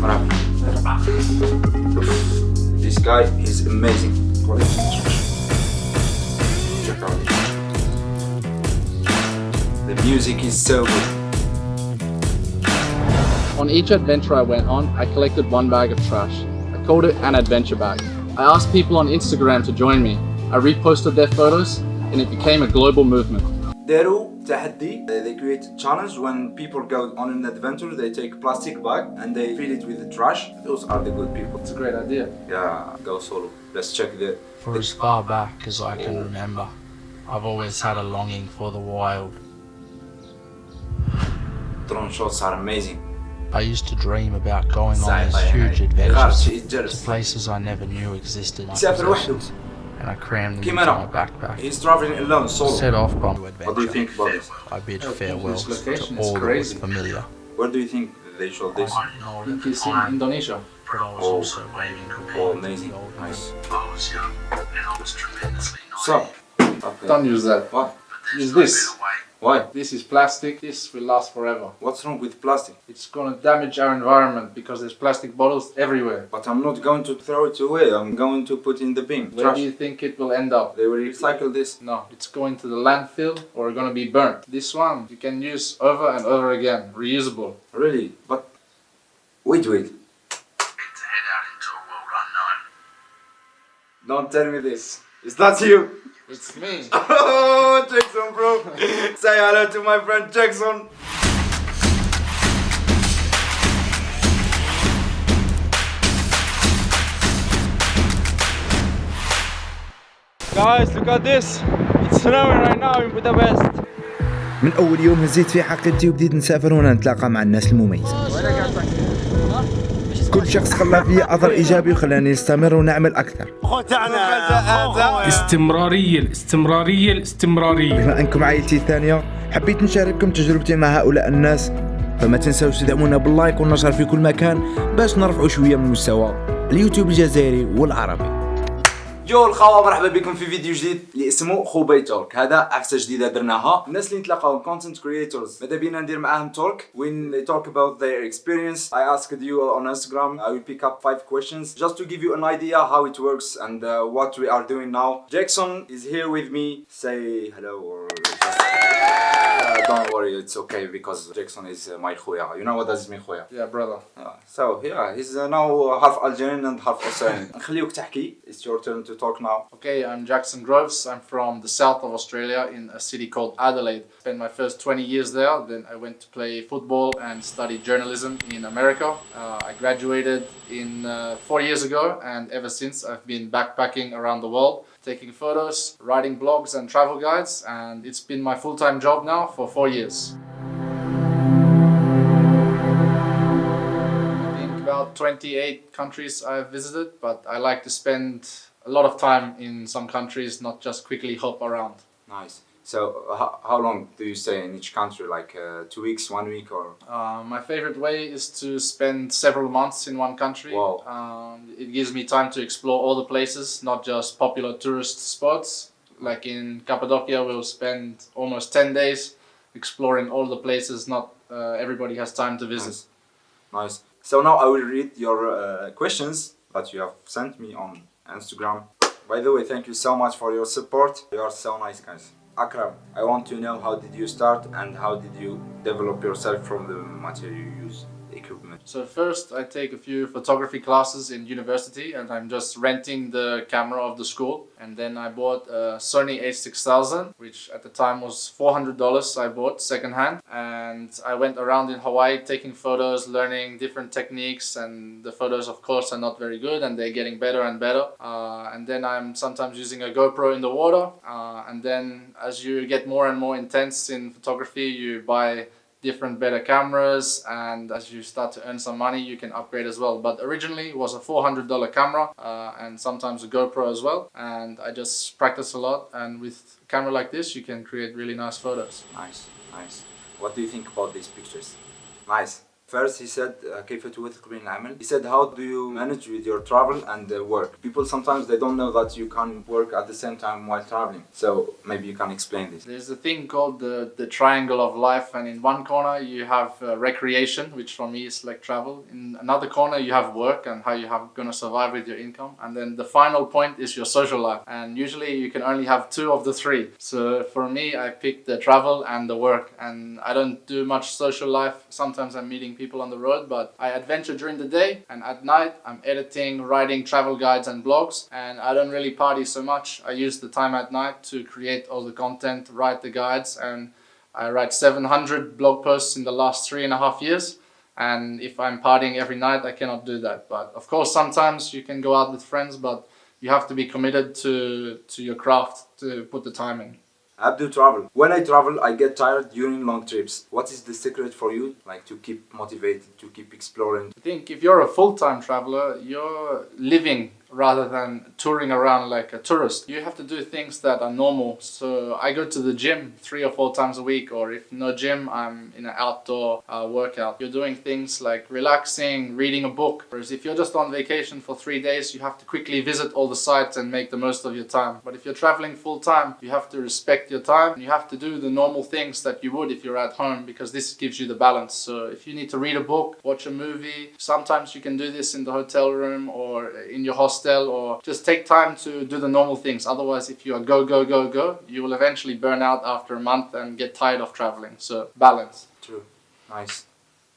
مرحبا. This guy is amazing. Check out this. The music is so good. On each adventure I went on, I collected one bag of trash. I called it an adventure bag. I asked people on Instagram to join me. I reposted their photos and it became a global movement. داروا تحدي. They create a challenge when people go on an adventure. They take plastic bag and they fill it with the trash. Those are the good people. It's a great idea. Yeah, go solo. Let's check the. For as far back as I can remember, I've always had a longing for the wild. Drone shots are amazing. I used to dream about going on these huge adventures to places I never knew existed. And I crammed them into my backpack. He's traveling alone, solo. Set off on to What do you think about this? I bid farewell to all that was familiar. Where do you think they shot this? I think it's in Indonesia. But I was also waving Oh, amazing. Nice. I was young and I was tremendously naive. So, okay. Don't use that. What? Use this. Why? This is plastic. This will last forever. What's wrong with plastic? It's gonna damage our environment because there's plastic bottles everywhere. But I'm not going to throw it away. I'm going to put in the bin. Where do you think it will end up? They will recycle this. No, it's going to the landfill or gonna be burnt. This one you can use over and over again. Reusable. Really? But wait. To head out into a world unknown. Don't tell me this. Is that you? It's me. Oh, Jackson, bro. Say hello to my friend Jackson. Guys, look at this. It's snowing right now in Budapest. من أول يوم هزيت فيه حقيبتي وبديت نسافر ونتلاقى مع الناس المميزة. كل شخص خلى فيه أثر إيجابي وخلاني نستمر ونعمل أكثر. الاستمرارية. بما أنكم عائلتي الثانية حبيت نشارككم تجربتي مع هؤلاء الناس، فما تنسوش تدعمونا باللايك والنشر في كل مكان باش نرفعوا شوية من مستوى اليوتيوب الجزائري والعربي. يو الخوة، مرحبا بكم في فيديو جديد اللي اسمه خوبايب توك. هذا عفسة جديدة درناها. الناس اللي نتلاقاو content creators ماذا بينا ندير معاهم talk when they talk about their experience. I asked you on Instagram. I will pick up 5 questions just to give you an idea how it works and what we are doing now. Jackson is here with me. Say hello or don't worry, it's okay because Jackson is my خويا. You know what does it mean خويا? Yeah, brother. So yeah, he's now half Algerian and half Australian. نخليوك تحكي. It's your turn to talk now. Okay, I'm Jackson Groves. I'm from the south of Australia in a city called Adelaide. Spent my first 20 years there. Then I went to play football and studied journalism in America. I graduated in 4 years ago, and ever since I've been backpacking around the world, taking photos, writing blogs and travel guides, and it's been my full-time job now for 4 years. I think about 28 countries I've visited, but I like to spend a lot of time in some countries, not just quickly hop around. Nice. So how long do you stay in each country? Like 2 weeks, 1 week, or? My favorite way is to spend several months in one country. Wow. It gives me time to explore all the places, not just popular tourist spots. Like in Cappadocia, we'll spend almost 10 days exploring all the places not everybody has time to visit. Nice. So now I will read your questions that you have sent me on Instagram. By the way, thank you so much for your support. You are so nice, guys. Akram, I want to know how did you start and how did you develop yourself from the material you use, the equipment? So first I take a few photography classes in university and I'm just renting the camera of the school. And then I bought a Sony a6000, which at the time was $400 I bought secondhand. And I went around in Hawaii taking photos, learning different techniques, and the photos of course are not very good and they're getting better and better. And then I'm sometimes using a GoPro in the water. And then as you get more and more intense in photography, you buy different better cameras, and as you start to earn some money you can upgrade as well. But originally it was a $400 camera and sometimes a GoPro as well, and I just practice a lot, and with a camera like this you can create really nice photos. Nice. What do you think about these pictures? Nice. First he said كيف توثق بين العمل. He said how do you manage with your travel and work? People sometimes they don't know that you can work at the same time while traveling. So maybe you can explain this. There's a thing called the triangle of life, and in one corner you have recreation, which for me is like travel. In another corner you have work and how you have gonna survive with your income, and then the final point is your social life. And usually you can only have two of the three. So for me, I picked the travel and the work, and I don't do much social life. Sometimes I'm meeting people on the road, but I adventure during the day, and at night I'm editing, writing travel guides and blogs, and I don't really party so much. I use the time at night to create all the content, write the guides, and I write 700 blog posts in the last 3.5 years. And if I'm partying every night, I cannot do that. But of course, sometimes you can go out with friends, but you have to be committed to your craft to put the time in. Abdul travel. When I travel, I get tired during long trips. What is the secret for you, like to keep motivated, to keep exploring? I think if you're a full-time traveler, you're living rather than touring around like a tourist. You have to do things that are normal. So I go to the gym 3 or 4 times a week, or if no gym, I'm in an outdoor workout. You're doing things like relaxing, reading a book. Whereas if you're just on vacation for 3 days, you have to quickly visit all the sites and make the most of your time. But if you're traveling full-time, you have to respect your time. You have to do the normal things that you would if you're at home, because this gives you the balance. So if you need to read a book, watch a movie, sometimes you can do this in the hotel room or in your hostel, or just take time to do the normal things. Otherwise, if you are go, you will eventually burn out after a month and get tired of traveling. So balance. True. Nice.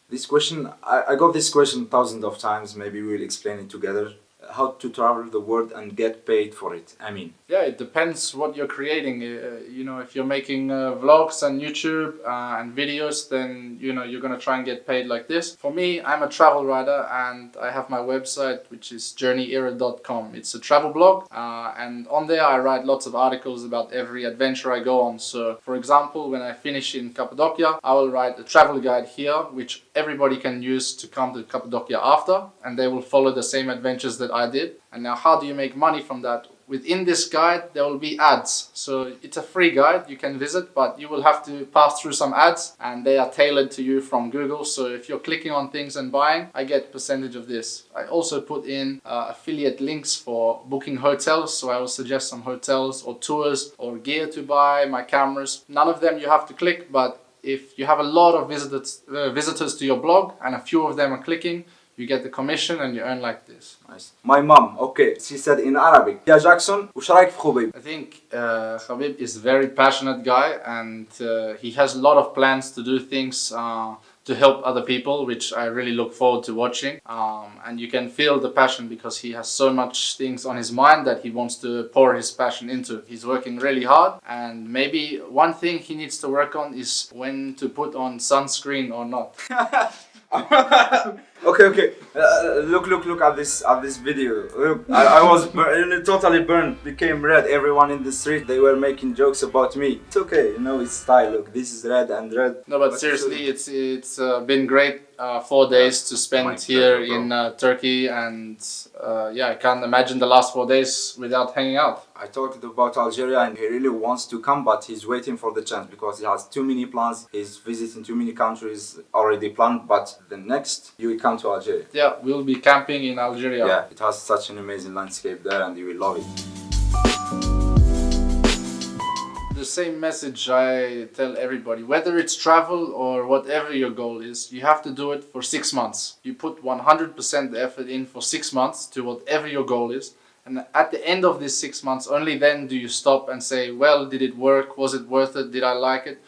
This question, I got this question thousands of times. Maybe we'll explain it together. How to travel the world and get paid for it. I mean, yeah, it depends what you're creating. You know, if you're making vlogs and YouTube and videos, then you know you're gonna try and get paid like this. For me, I'm a travel writer, and I have my website, which is journeyera.com. It's a travel blog, and on there I write lots of articles about every adventure I go on. So, for example, when I finish in Cappadocia, I will write a travel guide here, which everybody can use to come to Cappadocia after, and they will follow the same adventures that I did. And now, how do you make money from that? Within this guide, there will be ads. So it's a free guide you can visit, but you will have to pass through some ads, and they are tailored to you from Google. So if you're clicking on things and buying, I get a percentage of this. I also put in affiliate links for booking hotels. So I will suggest some hotels or tours or gear to buy, my cameras. None of them you have to click, but if you have a lot of visitors to your blog and a few of them are clicking, you get the commission and you earn like this. Nice. My mom, okay, she said in Arabic, يا جاكسون وش رايك في خوبيب? I think Khoubaib is a very passionate guy, and he has a lot of plans to do things to help other people, which I really look forward to watching. And you can feel the passion because he has so much things on his mind that he wants to pour his passion into. He's working really hard, and maybe one thing he needs to work on is when to put on sunscreen or not. Okay. Look at this video. Look, I was totally burned, became red. Everyone in the street, they were making jokes about me. It's okay, you know, it's style. Look, this is red and red. No, but seriously, it's been great 4 days to spend here in Turkey, and yeah, I can't imagine the last 4 days without hanging out. I talked about Algeria, and he really wants to come, but he's waiting for the chance because he has too many plans. He's visiting too many countries already planned, but the next you will come to Algeria. Yeah, we'll be camping in Algeria. Yeah, it has such an amazing landscape there, and you will love it. The same message I tell everybody, whether it's travel or whatever your goal is, you have to do it for 6 months. You put 100% effort in for 6 months to whatever your goal is. And at the end of these 6 months, only then do you stop and say, well, did it work? Was it worth it? Did I like it?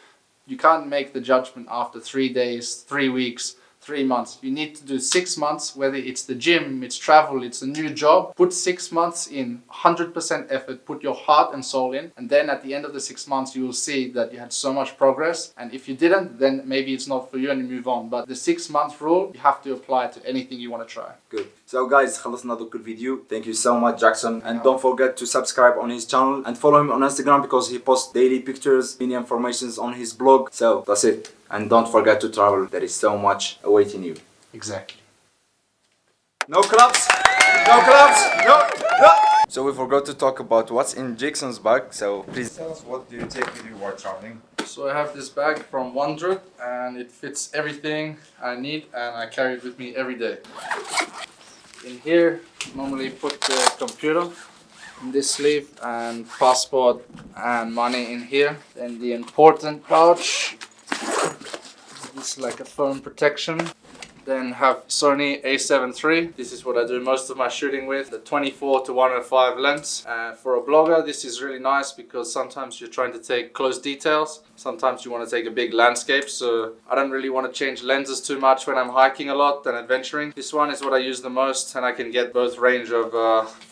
You can't make the judgment after 3 days, 3 weeks, 3 months. You need to do 6 months, whether it's the gym, it's travel, it's a new job. Put 6 months in, 100% effort, put your heart and soul in, and then at the end of the 6 months you will see that you had so much progress. And if you didn't, then maybe it's not for you and you move on. But the 6-month rule, you have to apply to anything you want to try. Good. So guys, خلصنا دوك الفيديو. Thank you so much, Jackson. And don't forget to subscribe on his channel and follow him on Instagram because he posts daily pictures, many informations on his blog. So that's it. And don't forget to travel. There is so much awaiting you. Exactly. No claps! No claps! No! So we forgot to talk about what's in Jackson's bag. So please tell us, what do you take with you while traveling? So I have this bag from Wondred and it fits everything I need and I carry it with me every day. In here, normally put the computer in this sleeve and passport and money in here. Then the important pouch, this is like a phone protection. Then have Sony A7 III. This is what I do most of my shooting with, the 24 to 105 lens. For a blogger, this is really nice because sometimes you're trying to take close details. Sometimes you want to take a big landscape, so I don't really want to change lenses too much when I'm hiking a lot and adventuring. This one is what I use the most and I can get both range of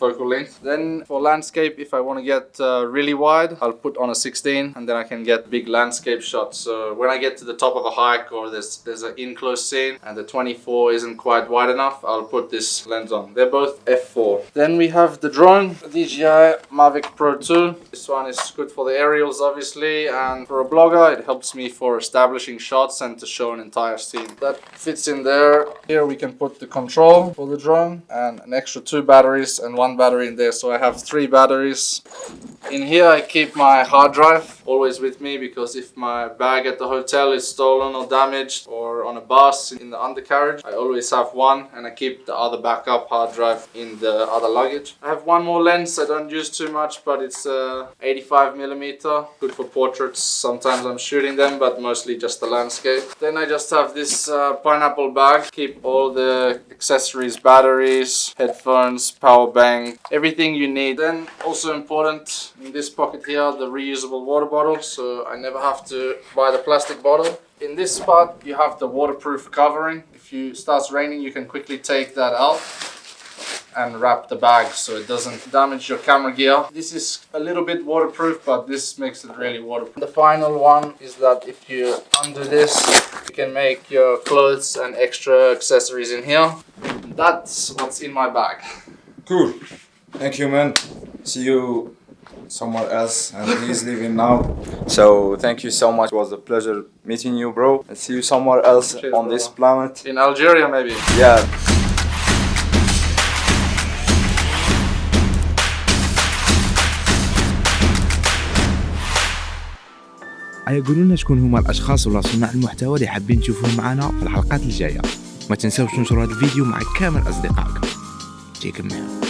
focal length. Then for landscape, if I want to get really wide, I'll put on a 16 and then I can get big landscape shots. So when I get to the top of a hike or there's an in-close scene and the 24 isn't quite wide enough, I'll put this lens on. They're both f4. Then we have the drone, the DJI Mavic Pro 2. This one is good for the aerials obviously, and for a blogger it helps me for establishing shots and to show an entire scene. That fits in there. Here we can put the control for the drone and an extra 2 batteries and 1 battery in there, so I have 3 batteries. In here I keep my hard drive always with me because if my bag at the hotel is stolen or damaged or on a bus in the undercarriage, I always have one and I keep the other backup hard drive in the other luggage. I have one more lens I don't use too much, but it's 85mm, good for portraits. Sometimes I'm shooting them, but mostly just the landscape. Then I just have this pineapple bag, keep all the accessories, batteries, headphones, power bank, everything you need. Then also important in this pocket here, the reusable water bottle, so I never have to buy the plastic bottle. In this spot you have the waterproof covering. If it starts raining you can quickly take that out and wrap the bag so it doesn't damage your camera gear. This is a little bit waterproof, but this makes it really waterproof. The final one is that if you undo this, you can make your clothes and extra accessories in here. That's what's in my bag. Cool. Thank you, man. See you somewhere else and he's leaving now. So thank you so much. It was a pleasure meeting you, bro. And see you somewhere else. Cheers, on bro. This planet. In Algeria maybe. Yeah. قولوا لنا شكون هما الاشخاص ولا صناع المحتوى اللي حابين تشوفوهم معنا في الحلقات الجايه. ما تنساوش تنشروا هذا الفيديو مع كامل اصدقائكم. جيكم معنا.